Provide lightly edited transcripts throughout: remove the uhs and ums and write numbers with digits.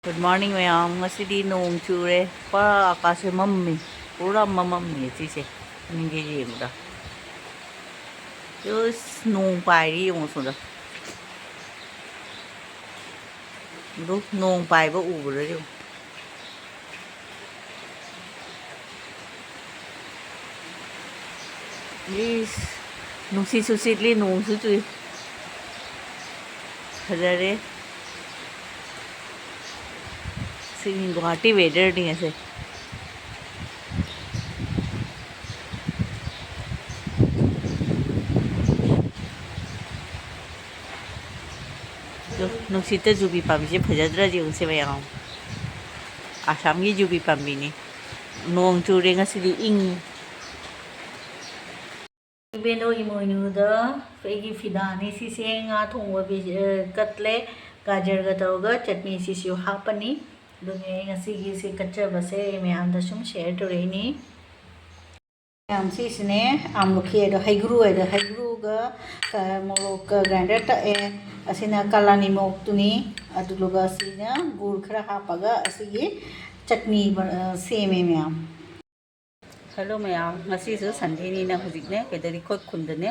Good morning ma'am. Ngasi nong chure. Pa akase mammi. Pura mamammi sise. Ninge yemda. Yo nong pai ri yung so da. Du nong pai ba u ra yo. Yes. Nong si su sit li nong su chui. Hazare. Sing Guwahati weather नहीं ऐसे जो नुसीते जुबी पामी से फजदरा जी उनसे मैं आऊँ आसाम की जुबी पामी ने नोंग चूरेंगा सिरी इंग बेनो इमोनुदा फेगी फिदानी सिसेंगा थोंगा बे कतले गाजर गतोगा चटनी सिसियो हापनी दुनिया ngasi से कच्चा बसे मैं आंदा सुम शेयर तो रहनी हम सिसने आम लोखी है हाइग्रू गा मोरोक ग्राइंडर तए असिना कालानी मोक तुनी अदुलुगा असिना गुड़ खरा हापगा असिगी चटनी सेमे ma'am hello ma'am ngasisu Sunday ni na hujikne kedari khot khundane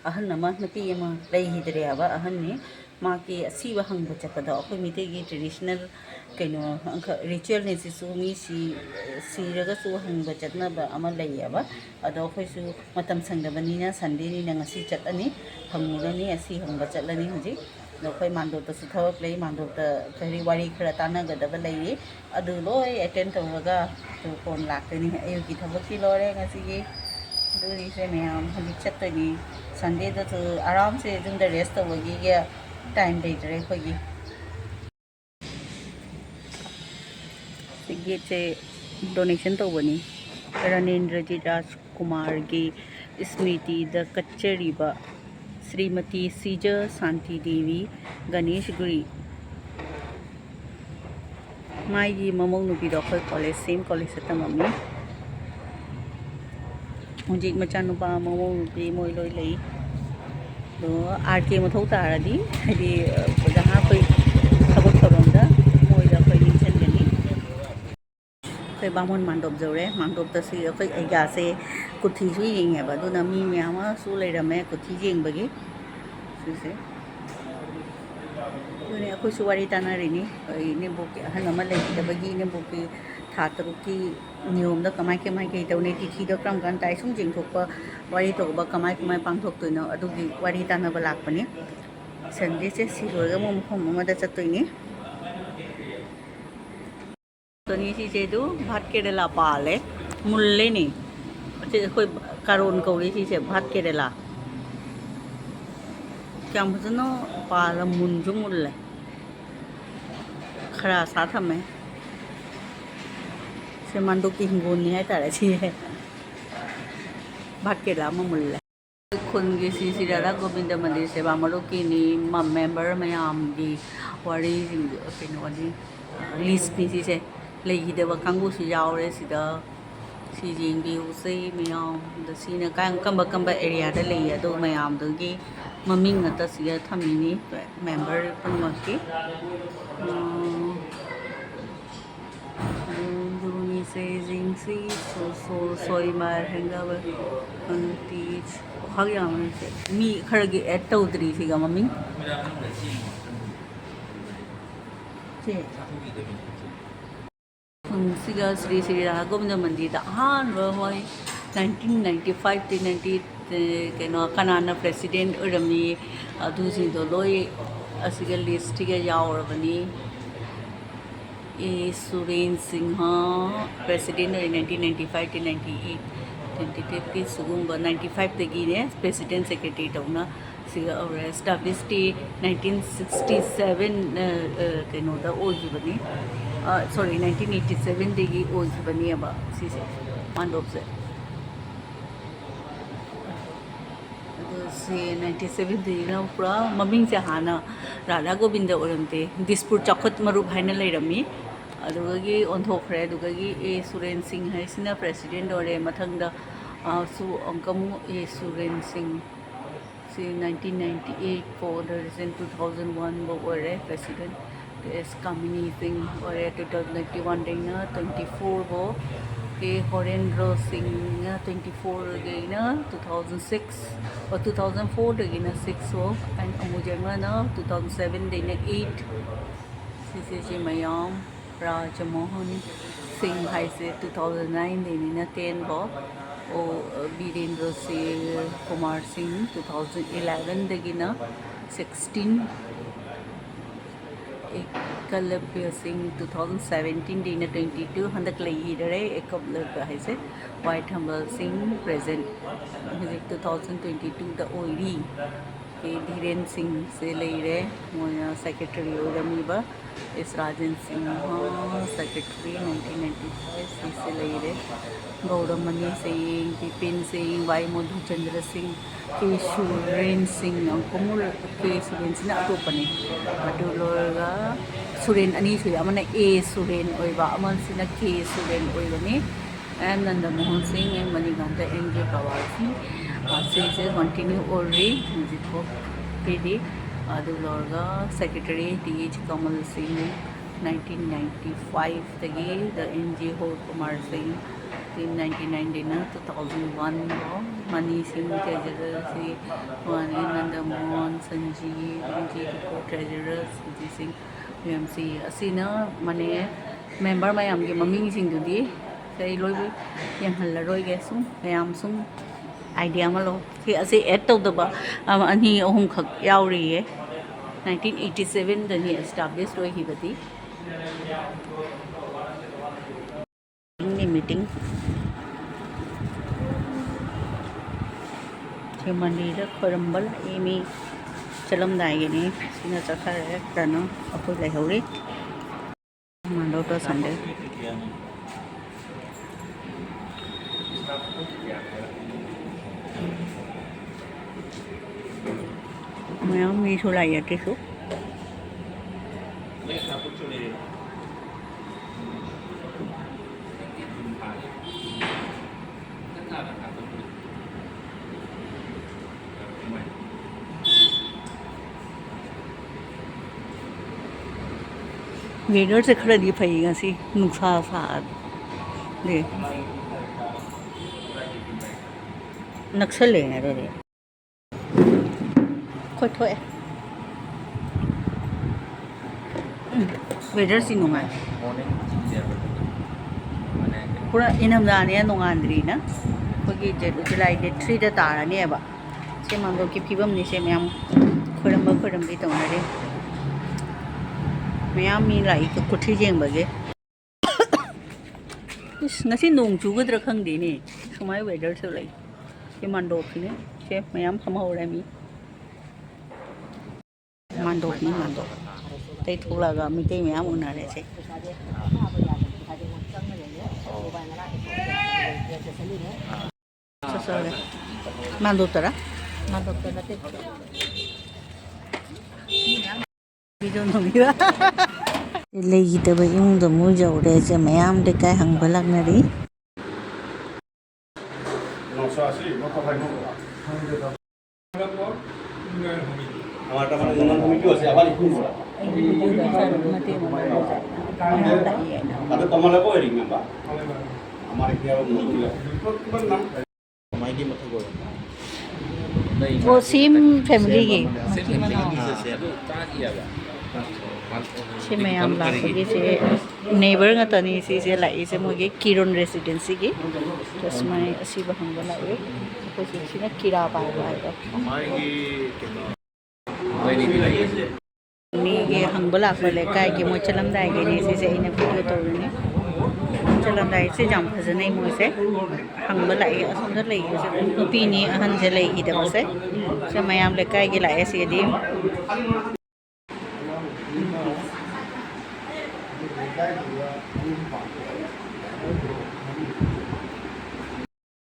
ahan nama napi ama lei hidre aba ahan ni ma ki asiba hangba chapada akhoi mite gi traditional kaino ritual ne su mi si raga su hangba chatna ba ama lei aba ado khoi su matam sangdabani na Sunday ni na ngasi chatani hamulani asi hangba chatlani hujik नखै मानदोब तसु थवक लई मानदोब त खरी वारी खरा ताना गदब लई अदु लोय attend तवगा तो फोन लाकनी अयुकी थवकी लोरे ngasi दुरी से मैम हजि चतनी संडे द तो आराम से जुम द रेस्ट तवगी के टाइम लेटरे खगी सिगे से डोनेशन तवनी रणेंद्र जी राजकुमार की स्मृति द कच्चरीबा श्रीमती सीज शांति देवी गणेश गुरी माई ममो नुपीद अखोई कॉलेज सेम कॉलेज तममी हूँ मचा नुपा ममो नुपी मोई लोई लई दो आर के मथौ तारदी हदी जहाँ कोई थबक थरोंदा मोई दा कोई निचनगनी कोई बामन मांडोब जौरे मांडोब तसी कोई एगा से कुथी सु येंगेबा दुना मी म्यामा सु लेरमे कुथी येंगबगी सुसे दुने अखोई सुवारी ताना रेनी ने बोके हनमा लेदबगी ने बोके था तरुकी नियम द कमाय के तौने तिथि द क्रम कान ताइ सुम जिंगथोकपा वारी तोबा कमाय पांगथोकतोइनो अदुगी वारी तानाबा लाकपने संडे से सिरोगा ममखम मदा चतोइनी तोनी सिसे दु भात केरेला पाले मुल्ले नी कोई कारोन कौरी सिसे भात केरेला क्या फजनो पाला मुंजु मुल्ले खरा साथ में से मांडो की हिंगोनी है तारे छिए भात केरेला मुल्ले खुनगी सिसिराला गोविंद मंदिर सेवा मरोकी नि मेंबर मयाम दी वारी केनोनी लिस्ट नि सिसे लेहिदबा कांगु सु यावरे सिदा सीजिंग भी उसे मैम दसीना कम एरिया द ले अदो मैम दगी ममिंग न तसिया थमिनी मेंबर पुनमकी दुनी से जिंगसी सो सोई मार हेंगाब अंतीज हगया से मी खरगे ऐड तौद्री सिगा ममिंग से सिगा श्री श्री राधा गोविंद मंदिर अहम हई 1995 90 कनो कनाना प्रेसिडेंट ओरमी अदुसिंदो लोय असिगा लिस्टिगा यावरबनी A Suren Singh president 1995 to 98 20 सुगुंबा 95 तगी ने प्रेसिडेंट सेक्रेटरी तौना सिगा और एस्टैब्लिश 1967 कनो दा ओजिबनी सॉरी 1987 देगी ओजिबनी अब सिसे मांडोब से 97 देना पूरा ममिंग से हाना राधा गोविंद ओरमते दिसपुर चौखट मरुप हाइना लेरमी अदुगी ओंथोखरे अदुगी ए सुरेन सिंह हाइसिना प्रेसिडेंट ओरे मथंगदा सु अंकमु ए सुरेन सिंह से 1998 for the recent 2001 बो ओरे प्रेसिडेंट is Kamini Singh और 2021 देना 24 वो के हरेंद्र सिंह 24 देना 2006 और 2004 देना 6 वो and अमुजंगा ना 2007 देना 8 सीसी मयाम राजमोहन सिंह हाई से 2009 देना 10 वो और वीरेंद्र सिंह कुमार सिंह 2011 देना 16 एकलव्य सिंह 2017 देना 22 हंदक लेइदरे एकलव्य है से वाइट हम्बल सिंह प्रेजेंट म्यूजिक 2022 द ओइरी के धीरेन सिंह से लेइरे मोया सेक्रेटरी ओरमीबा इस राजन सिंह सेक्रेटरी 1995 से लेइरे गौरमणि सिंह विपिन सिंह वाई मधुचंद्र सिंह के सुरेन सिंह अंकुमुल के सुरेन सिंह अतोपने अदुलोगा सुरेन अनी सुय अमना ए सुरेन ओइबा अमनसिना के सुरेन ओइबनी M Nandamohan Singh M Manikant M K प्रवासी से कंटिन्यू ओरी म्यूजिक को पीडी अदुलोगा secretary T H Kamal Singh 1995 तगी द एन जी हो कुमार सिंह 1999 देना 2001 मनी सिंह ट्रेजरर से वानी नंदमोहन संजीव एनजी को ट्रेजरर संजीव सिंह एमसी असीना मने मेंबर मयाम के ममिंग सिंह दुदी सही लोई यंहल रोइगे सुम मयाम सुम आइडिया मलो कि असे ऐड तौदबा अनी अहुम खक यावरी है 1987 दनी एस्टैब्लिश रोई हिबती मीटिंग मंदिर खोरंबल एमी चलमदायगनी सिना चखरे दानो अखोय लायहौरी मांडो तो संडे मैं मी सुलाय टिसु वेदर से खड़ा दी फैगा सी नुक्सा सा दे नक्सल ले रे खोय थोय वेदर सी नुंगाय पूरा इनम दाने नुंगांद्री ना खोगी जुलाई डेट 3 दा ताराने बा से मांगो की फिबम नि से मैम खोरंबी तौनारे मैम मी लाई कुठी जेंबगे ngasi nong chugadra khangde ne sumai weather so lai ke mandop ne che ma'am samhaure mi mandop tai thulaga mi tai ma'am unare che sasare mandop tara te video no mira लेगिदबा इमुंग मु जौरे जे ma'am दे काय हंगबा लागनारी আমারটা মানে জনন committee আছে আবার ইকুন বড় তাতে কমলা কো এরি মেম্বার আমার কি আর নাম মাইকি মত গো वो सेम फैमिली के से मैम लागे से नेबर गतनी से लाई से मोगे किरण रेसिडेंसी की तस्मै असि बहंग लाए तो सिना किरा पाबा है हमारी नि के हंगबला फले काय के मो चलम दाय के नि से इन वीडियो तौरने चलम दाय से जाम फजनै मो से हंगबला ए असंदर लई से नुपीनी अहन से लई इदब से मैम ले काय के लाए से दी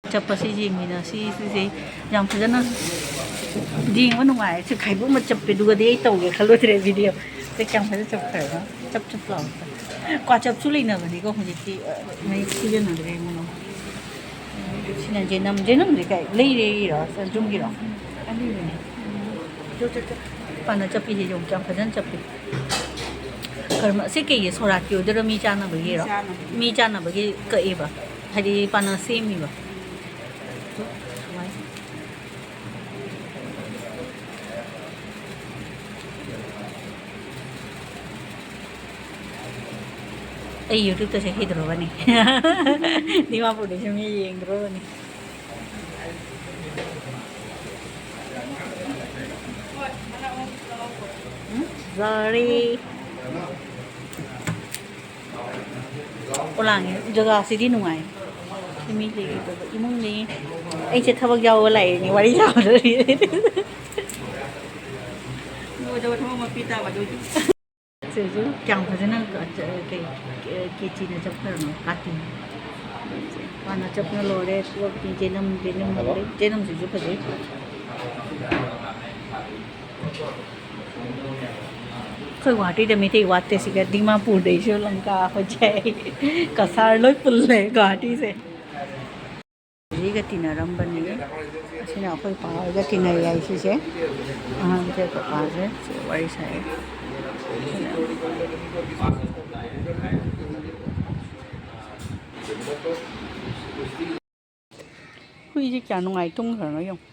चप्पसी जिंगिना सी जाम फजना जिंगवा नुंगाय से खाइबु म चप्पे दुगा दे तौगे खलोद्रे वीडियो से काम फज चप्पे चप लाउ क्वा चप्सु लेना बनी को हुजिति नै सिजन नदरे मनो सिना जेनम रे काय लै रे र जुंगी र अनि ने जो पाना चप्पी जे जो काम फजन चप्पी ꯀꯔꯝꯕ ꯁꯤ ꯀꯩꯒꯤ ꯁꯣꯔꯥꯠꯀꯤ ꯑꯣꯏꯗꯣꯏꯔꯣ ꯃꯤ ꯆꯥꯅꯕꯒꯤꯔꯣ ꯃꯤ ꯆꯥꯅꯕꯒꯤ ꯀꯛꯏꯕ ꯍꯥꯏꯗꯤ ꯄꯥꯅ ꯁꯦꯝꯃꯤꯕ ꯑꯩ ꯌꯨꯇ꯭ꯌꯨꯕꯇ ꯆꯠꯈꯤꯗ꯭ꯔꯣꯕꯅꯤ ꯗꯤꯃꯥꯄꯨꯔꯗꯁꯨ ꯃꯤ ꯌꯦꯡꯗ꯭ꯔꯣꯕꯅꯤ ꯖꯥꯔꯤ ꯑꯣꯂꯥꯡꯉꯦ ꯖꯒꯥꯁꯤꯗꯤ ꯅꯨꯡꯉꯥꯏ ꯃꯤ ꯂꯩꯇꯕ ꯏꯃꯨꯡꯅꯤ ꯑꯩꯁꯦ ꯊꯕꯛ ꯌꯥꯎꯕ ꯂꯥꯛꯏꯅꯤ ꯋꯥꯔꯤ ꯁꯥꯕꯗꯣꯔꯤ ꯁꯤꯁꯨ ꯀꯌꯥꯝ ꯐꯖꯅ ꯀꯦꯆꯤꯅ ꯆꯞꯈ꯭ꯔꯅꯣ ꯀꯥꯇꯤ ꯄꯥꯅ ꯆꯞꯅ ꯂꯣꯏꯔꯦ ꯊꯕꯛꯇꯤ ꯆꯦꯅꯝ ꯂꯣꯏꯔꯦ ꯆꯦꯅꯝꯁꯤꯁꯨ ꯐꯖꯩ ꯑꯩꯈꯣꯏ ꯒꯨꯋꯥꯍꯥꯇꯤꯗ ꯃꯩꯇꯩ ꯋꯥꯠꯇꯦ ꯁꯤꯒ ꯗꯤꯃꯥꯄꯨꯔꯗꯩꯁꯨ ꯂꯪꯀꯥ ꯍꯣꯏꯖꯩ ꯀꯁꯥꯔ ꯂꯣꯏ ꯄꯨꯜꯂꯦ ꯒꯨꯋꯥꯍꯥꯇꯤꯁꯦ ꯁꯤꯒ ꯇꯤꯟꯅꯔꯝꯕꯅꯤ ꯑꯁꯤꯅ ꯑꯩꯈꯣꯏ ꯄꯥꯍꯣꯏꯒ ꯇꯤꯟꯅꯩ ꯍꯥꯏ ꯁꯤꯁꯦ ꯑꯍꯟꯁꯦ ꯄꯄꯥꯁꯦ ꯋꯥꯔꯤ ꯁꯥꯏ ꯍꯨꯏꯁꯦ ꯀꯌꯥ ꯅꯨꯡꯉꯥꯏ ꯇꯨꯝꯈ꯭ꯔꯅꯣ ꯌꯦꯡꯉꯨ